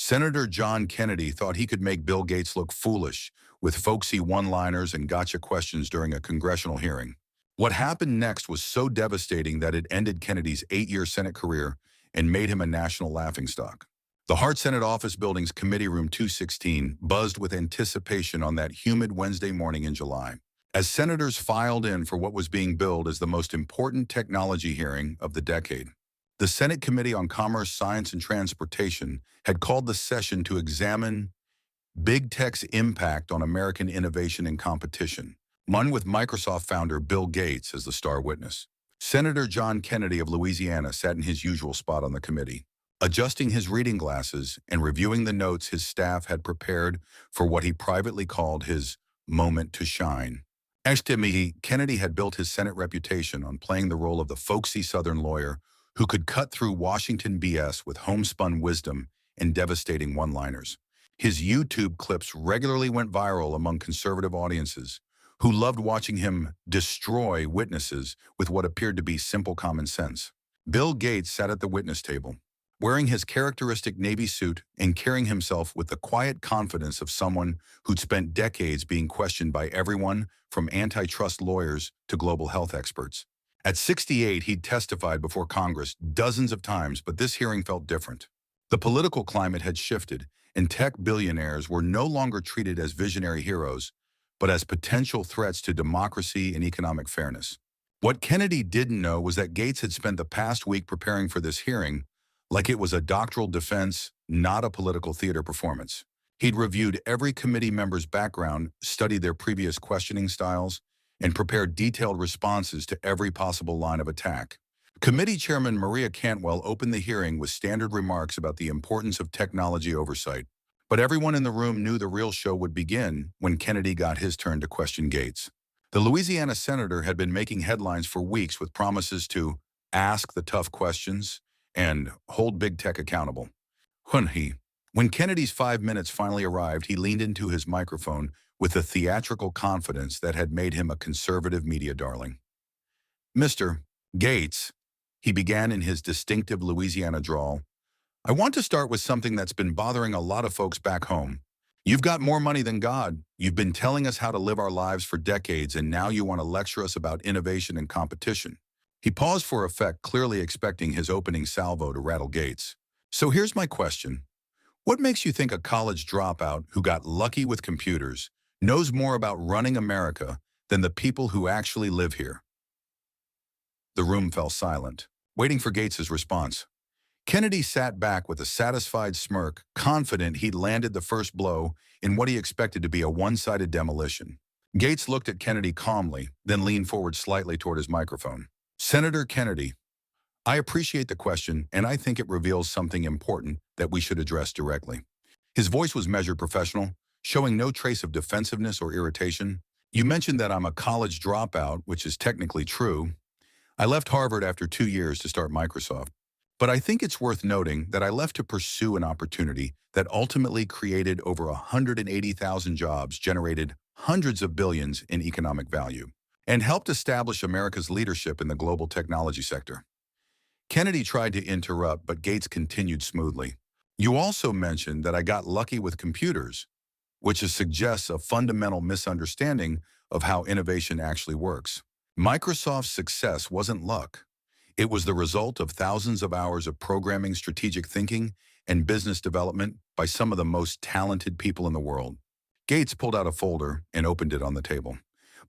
Senator John Kennedy thought he could make Bill Gates look foolish with folksy one-liners and gotcha questions during a congressional hearing. What happened next was so devastating that it ended Kennedy's 8-year Senate career and made him a national laughingstock. The Hart Senate Office Building's Committee Room 216 buzzed with anticipation on that humid Wednesday morning in July, as senators filed in for what was being billed as the most important technology hearing of the decade. The Senate Committee on Commerce, Science, and Transportation had called the session to examine big tech's impact on American innovation and competition, one with Microsoft founder Bill Gates as the star witness. Senator John Kennedy of Louisiana sat in his usual spot on the committee, adjusting his reading glasses and reviewing the notes his staff had prepared for what he privately called his moment to shine. As to me, Kennedy had built his Senate reputation on playing the role of the folksy Southern lawyer who could cut through Washington BS with homespun wisdom and devastating one-liners. His YouTube clips regularly went viral among conservative audiences who loved watching him destroy witnesses with what appeared to be simple common sense. Bill Gates sat at the witness table, wearing his characteristic Navy suit and carrying himself with the quiet confidence of someone who'd spent decades being questioned by everyone from antitrust lawyers to global health experts. At 68, he'd testified before Congress dozens of times, but this hearing felt different. The political climate had shifted, and tech billionaires were no longer treated as visionary heroes, but as potential threats to democracy and economic fairness. What Kennedy didn't know was that Gates had spent the past week preparing for this hearing like it was a doctoral defense, not a political theater performance. He'd reviewed every committee member's background, studied their previous questioning styles, and prepared detailed responses to every possible line of attack. Committee Chairman Maria Cantwell opened the hearing with standard remarks about the importance of technology oversight. But everyone in the room knew the real show would begin when Kennedy got his turn to question Gates. The Louisiana senator had been making headlines for weeks with promises to ask the tough questions and hold big tech accountable. When Kennedy's 5 minutes finally arrived, he leaned into his microphone with the theatrical confidence that had made him a conservative media darling. "Mr. Gates," he began in his distinctive Louisiana drawl, "I want to start with something that's been bothering a lot of folks back home. You've got more money than God. You've been telling us how to live our lives for decades, and now you want to lecture us about innovation and competition." He paused for effect, clearly expecting his opening salvo to rattle Gates. "So here's my question. What makes you think a college dropout who got lucky with computers knows more about running America than the people who actually live here?" The room fell silent, waiting for Gates's response. Kennedy sat back with a satisfied smirk, confident he'd landed the first blow in what he expected to be a one-sided demolition. Gates looked at Kennedy calmly, then leaned forward slightly toward his microphone. "Senator Kennedy, I appreciate the question, and I think it reveals something important that we should address directly." His voice was measured professional, showing no trace of defensiveness or irritation. "You mentioned that I'm a college dropout, which is technically true. I left Harvard after 2 years to start Microsoft. But I think it's worth noting that I left to pursue an opportunity that ultimately created over 180,000 jobs, generated hundreds of billions in economic value, and helped establish America's leadership in the global technology sector." Kennedy tried to interrupt, but Gates continued smoothly. "You also mentioned that I got lucky with computers, which suggests a fundamental misunderstanding of how innovation actually works. Microsoft's success wasn't luck. It was the result of thousands of hours of programming, strategic thinking, and business development by some of the most talented people in the world." Gates pulled out a folder and opened it on the table.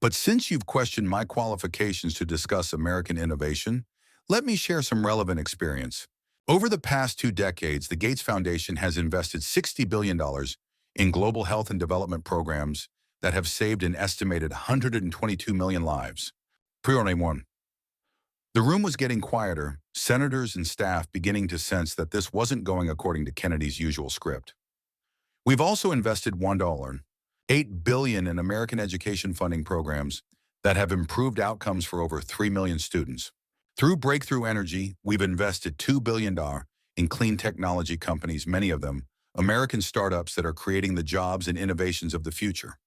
"But since you've questioned my qualifications to discuss American innovation, let me share some relevant experience. Over the past 2 decades, the Gates Foundation has invested $60 billion in global health and development programs that have saved an estimated 122 million lives." The room was getting quieter, senators and staff beginning to sense that this wasn't going according to Kennedy's usual script. "We've also invested $1.8 billion in American education funding programs that have improved outcomes for over 3 million students. Through Breakthrough Energy, we've invested $2 billion in clean technology companies, many of them American startups that are creating the jobs and innovations of the future."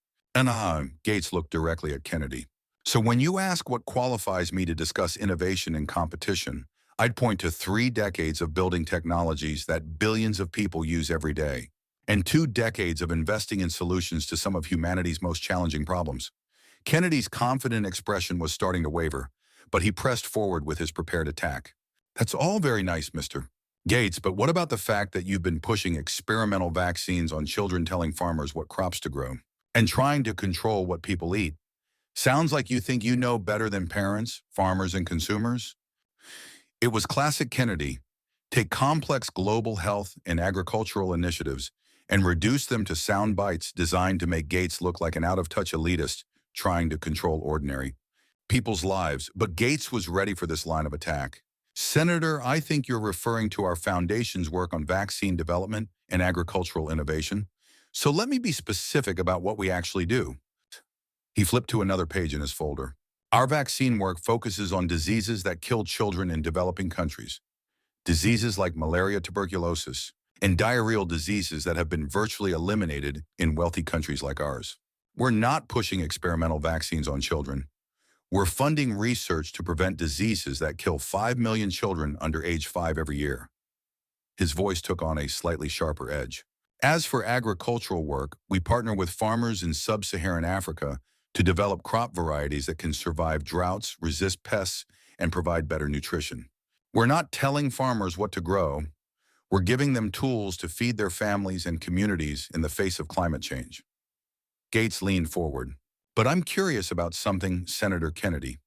Gates looked directly at Kennedy. "So when you ask what qualifies me to discuss innovation and competition, I'd point to 3 decades of building technologies that billions of people use every day, and 2 decades of investing in solutions to some of humanity's most challenging problems. Kennedy's confident expression was starting to waver, but he pressed forward with his prepared attack. That's all very nice, Mr. Gates, but what about the fact that you've been pushing experimental vaccines on children, telling farmers what crops to grow and trying to control what people eat? Sounds like you think you know better than parents, farmers, and consumers. It was classic Kennedy. Take complex global health and agricultural initiatives and reduce them to sound bites designed to make Gates look like an out-of-touch elitist trying to control ordinary people's lives. But Gates was ready for this line of attack. Senator, I think you're referring to our foundation's work on vaccine development and agricultural innovation. So let me be specific about what we actually do. He flipped to another page in his folder. Our vaccine work focuses on diseases that kill children in developing countries. Diseases like malaria, tuberculosis, and diarrheal diseases that have been virtually eliminated in wealthy countries like ours. We're not pushing experimental vaccines on children. We're funding research to prevent diseases that kill 5 million children under age 5 every year. His voice took on a slightly sharper edge. As for agricultural work, we partner with farmers in sub-Saharan Africa to develop crop varieties that can survive droughts, resist pests, and provide better nutrition. We're not telling farmers what to grow. We're giving them tools to feed their families and communities in the face of climate change. Gates leaned forward. But I'm curious about something, Senator Kennedy.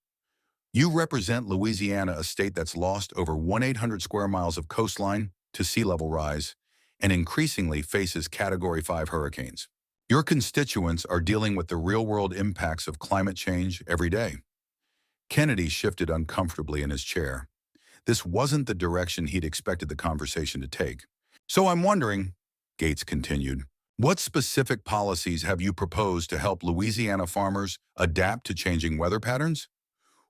You represent Louisiana, a state that's lost over 1,800 square miles of coastline to sea level rise and increasingly faces Category 5 hurricanes. Your constituents are dealing with the real-world impacts of climate change every day. Kennedy shifted uncomfortably in his chair. This wasn't the direction he'd expected the conversation to take. So I'm wondering, Gates continued, what specific policies have you proposed to help Louisiana farmers adapt to changing weather patterns?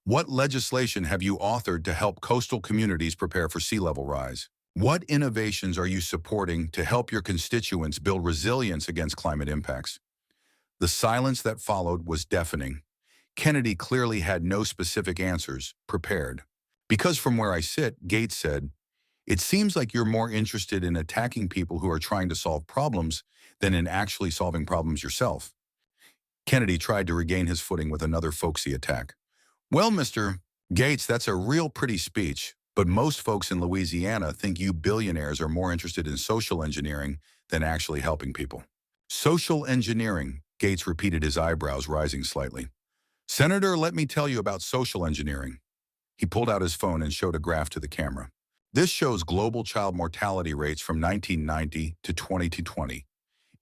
What legislation have you authored to help coastal communities prepare for sea level rise? What innovations are you supporting to help your constituents build resilience against climate impacts? The silence that followed was deafening. Kennedy clearly had no specific answers prepared. Because from where I sit, Gates said, it seems like you're more interested in attacking people who are trying to solve problems than in actually solving problems yourself. Kennedy tried to regain his footing with another folksy attack. Well, Mr. Gates, that's a real pretty speech, but most folks in Louisiana think you billionaires are more interested in social engineering than actually helping people. Social engineering, Gates repeated, his eyebrows rising slightly. Senator, let me tell you about social engineering. He pulled out his phone and showed a graph to the camera. This shows global child mortality rates from 1990 to 2020.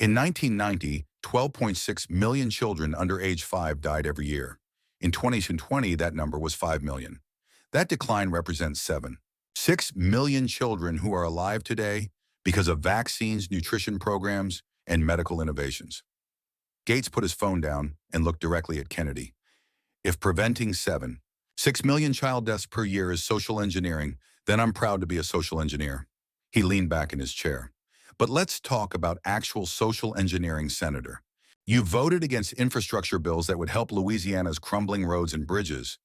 In 1990, 12.6 million children under age 5 died every year. In 2020, that number was 5 million. That decline represents 6 million children who are alive today because of vaccines, nutrition programs, and medical innovations. Gates put his phone down and looked directly at Kennedy. If preventing 6 million child deaths per year is social engineering, then I'm proud to be a social engineer. He leaned back in his chair. But let's talk about actual social engineering, Senator. You voted against infrastructure bills that would help Louisiana's crumbling roads and bridges.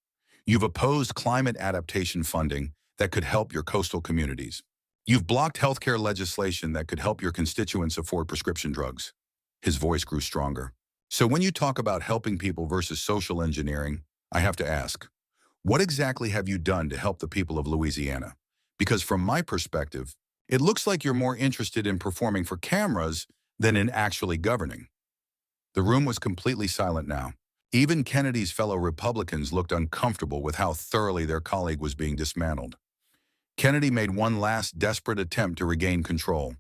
You've opposed climate adaptation funding that could help your coastal communities. You've blocked healthcare legislation that could help your constituents afford prescription drugs. His voice grew stronger. So when you talk about helping people versus social engineering, I have to ask, what exactly have you done to help the people of Louisiana? Because from my perspective, it looks like you're more interested in performing for cameras than in actually governing. The room was completely silent now. Even Kennedy's fellow Republicans looked uncomfortable with how thoroughly their colleague was being dismantled. Kennedy made one last desperate attempt to regain control.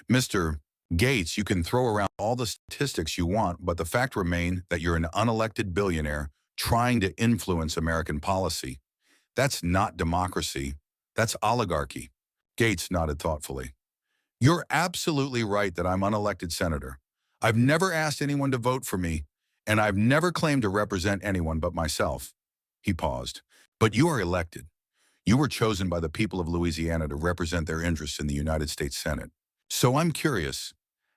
Mr. Gates, you can throw around all the statistics you want, but the fact remains that you're an unelected billionaire trying to influence American policy. That's not democracy. That's oligarchy. Gates nodded thoughtfully. You're absolutely right that I'm unelected senator. I've never asked anyone to vote for me, and I've never claimed to represent anyone but myself. He paused. But you are elected. You were chosen by the people of Louisiana to represent their interests in the United States Senate. So I'm curious,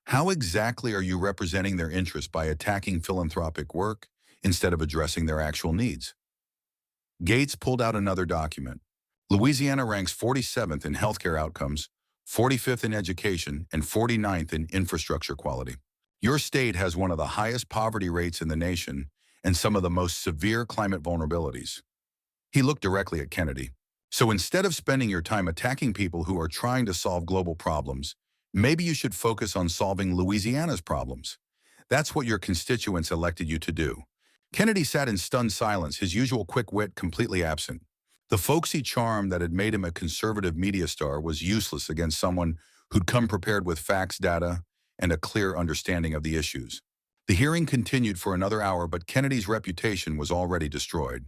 how exactly are you representing their interests by attacking philanthropic work instead of addressing their actual needs? Gates pulled out another document. Louisiana ranks 47th in healthcare outcomes, 45th in education, and 49th in infrastructure quality. Your state has one of the highest poverty rates in the nation and some of the most severe climate vulnerabilities. He looked directly at Kennedy. So instead of spending your time attacking people who are trying to solve global problems, maybe you should focus on solving Louisiana's problems. That's what your constituents elected you to do. Kennedy sat in stunned silence, his usual quick wit completely absent. The folksy charm that had made him a conservative media star was useless against someone who'd come prepared with facts, data, and a clear understanding of the issues. The hearing continued for another hour, but Kennedy's reputation was already destroyed.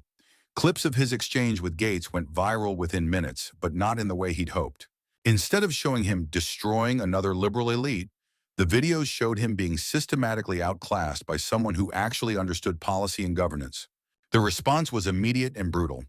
Clips of his exchange with Gates went viral within minutes, but not in the way he'd hoped. Instead of showing him destroying another liberal elite, the videos showed him being systematically outclassed by someone who actually understood policy and governance. The response was immediate and brutal.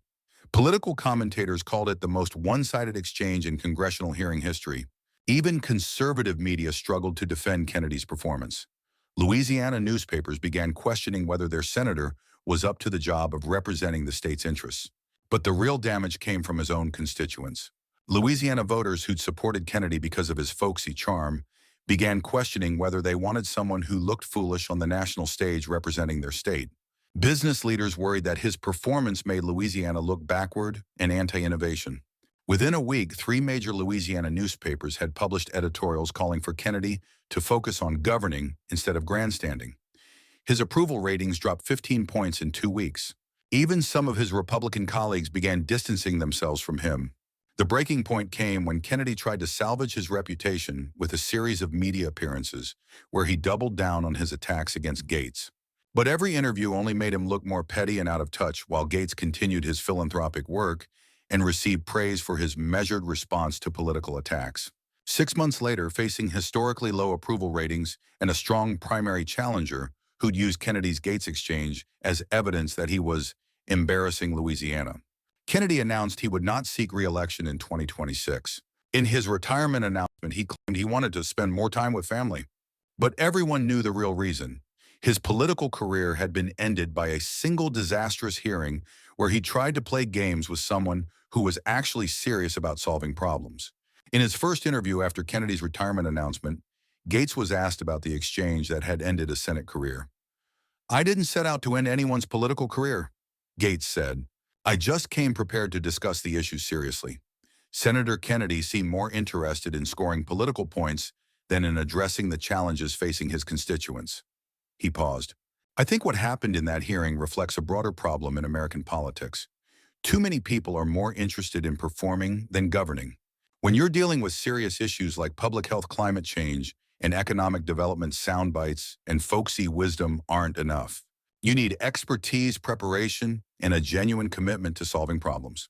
Political commentators called it the most one-sided exchange in congressional hearing history. Even conservative media struggled to defend Kennedy's performance. Louisiana newspapers began questioning whether their senator was up to the job of representing the state's interests. But the real damage came from his own constituents. Louisiana voters who'd supported Kennedy because of his folksy charm began questioning whether they wanted someone who looked foolish on the national stage representing their state. Business leaders worried that his performance made Louisiana look backward and anti-innovation. Within a week, 3 major Louisiana newspapers had published editorials calling for Kennedy to focus on governing instead of grandstanding. His approval ratings dropped 15 points in 2 weeks. Even some of his Republican colleagues began distancing themselves from him. The breaking point came when Kennedy tried to salvage his reputation with a series of media appearances where he doubled down on his attacks against Gates. But every interview only made him look more petty and out of touch, while Gates continued his philanthropic work and received praise for his measured response to political attacks. 6 months later, facing historically low approval ratings and a strong primary challenger who'd used Kennedy's Gates exchange as evidence that he was embarrassing Louisiana, Kennedy announced he would not seek re-election in 2026. In his retirement announcement, he claimed he wanted to spend more time with family. But everyone knew the real reason. His political career had been ended by a single disastrous hearing where he tried to play games with someone who was actually serious about solving problems. In his first interview after Kennedy's retirement announcement, Gates was asked about the exchange that had ended a Senate career. "I didn't set out to end anyone's political career," Gates said. "I just came prepared to discuss the issue seriously." Senator Kennedy seemed more interested in scoring political points than in addressing the challenges facing his constituents. He paused. "I think what happened in that hearing reflects a broader problem in American politics. Too many people are more interested in performing than governing. When you're dealing with serious issues like public health, climate change, and economic development, sound bites and folksy wisdom aren't enough. You need expertise, preparation, and a genuine commitment to solving problems."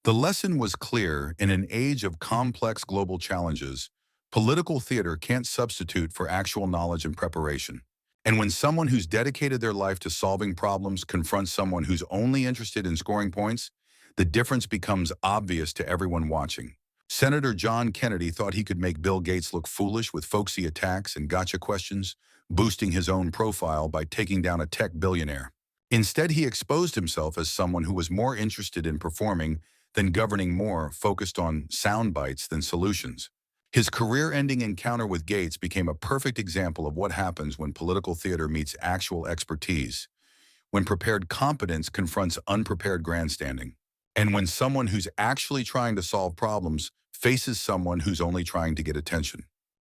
The lesson was clear. In an age of complex global challenges, political theater can't substitute for actual knowledge and preparation. And when someone who's dedicated their life to solving problems confronts someone who's only interested in scoring points, the difference becomes obvious to everyone watching. Senator John Kennedy thought he could make Bill Gates look foolish with folksy attacks and gotcha questions, boosting his own profile by taking down a tech billionaire. Instead, he exposed himself as someone who was more interested in performing than governing, more focused on sound bites than solutions. His career-ending encounter with Gates became a perfect example of what happens when political theater meets actual expertise, when prepared competence confronts unprepared grandstanding, and when someone who's actually trying to solve problems faces someone who's only trying to get attention.